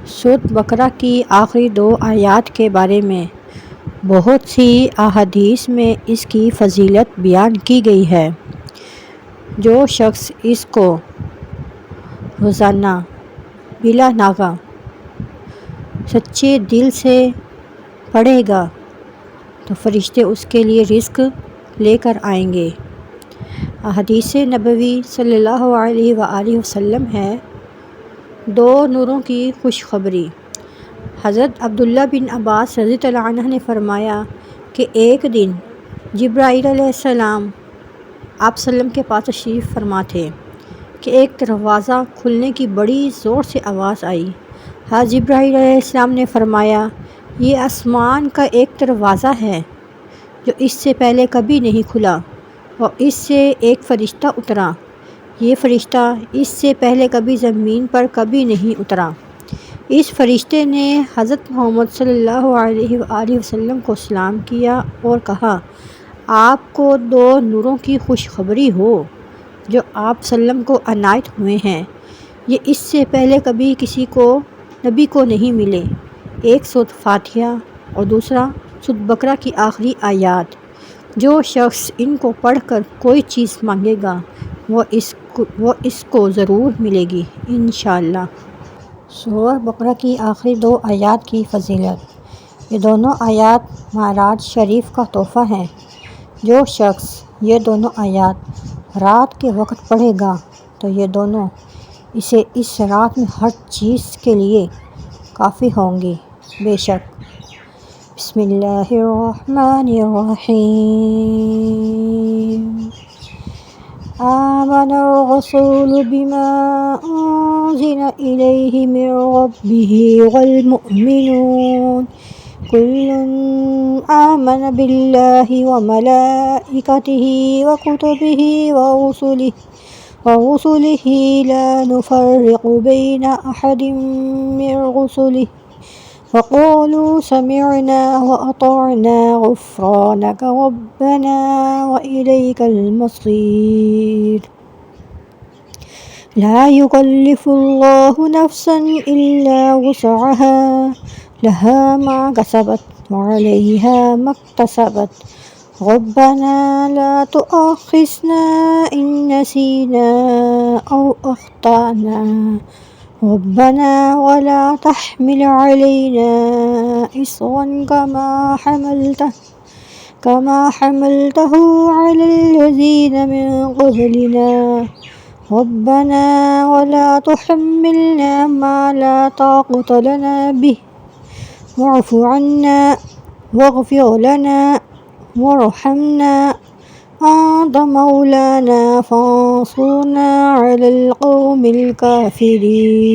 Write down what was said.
سورۃ بقرہ کی آخری 2 آیات کے بارے میں بہت سی احادیث میں اس کی فضیلت بیان کی گئی ہے۔ جو شخص اس کو روزانہ بلا ناغہ سچے دل سے پڑھے گا تو فرشتے اس کے لیے رزق لے کر آئیں گے۔ احادیث نبوی صلی اللہ علیہ وآلہ وسلم ہے۔ 2 نوروں کی خوشخبری۔ حضرت عبداللہ بن عباس رضی اللہ عنہ نے فرمایا کہ ایک دن جبرائیل علیہ السلام آپ وسلم کے پاس تشریف فرما تھے کہ ایک دروازہ کھلنے کی بڑی زور سے آواز آئی۔ حضرت جبرائیل علیہ السلام نے فرمایا یہ آسمان کا ایک دروازہ ہے جو اس سے پہلے کبھی نہیں کھلا اور اس سے ایک فرشتہ اترا۔ یہ فرشتہ اس سے پہلے کبھی زمین پر کبھی نہیں اترا۔ اس فرشتے نے حضرت محمد صلی اللہ علیہ وآلہ وسلم کو سلام کیا اور کہا آپ کو 2 نوروں کی خوشخبری ہو جو آپ وسلم کو عنایت ہوئے ہیں، یہ اس سے پہلے کبھی کسی نبی کو نہیں ملے، ایک سورۃ فاتحہ اور دوسرا سورۃ بقرہ کی آخری آیات۔ جو شخص ان کو پڑھ کر کوئی چیز مانگے گا وہ اس کو ضرور ملے گی انشاءاللہ۔ سورۃ بقرہ کی آخری 2 آیات کی فضیلت۔ یہ دونوں آیات معراج شریف کا تحفہ ہیں۔ جو شخص یہ دونوں آیات رات کے وقت پڑھے گا تو یہ دونوں اسے اس رات میں ہر چیز کے لیے کافی ہوں گی۔ بے شک بسم اللہ الرحمن الرحیم آمن الرسول بما انزل الیہ من ربہ والمؤمنون كل آمن بالله وملائكته وكتبه ورسله لا نفرق بين أحد من رسله وقالوا سمعنا وأطعنا غفرانك ربنا وإليك المصير لا يكلف الله نفسا إلا وسعها لها ما كسبت وعليها ما اكتسبت ربنا لا تؤاخذنا إن نسينا أو أخطأنا ربنا ولا تحمل علينا إصرا كما حملته على الذين من قبلنا ربنا ولا تحملنا ما لا طاقة لنا به واعف عنا واغفر لنا وارحمنا أنت مولانا فانصرنا على القوم الكافرين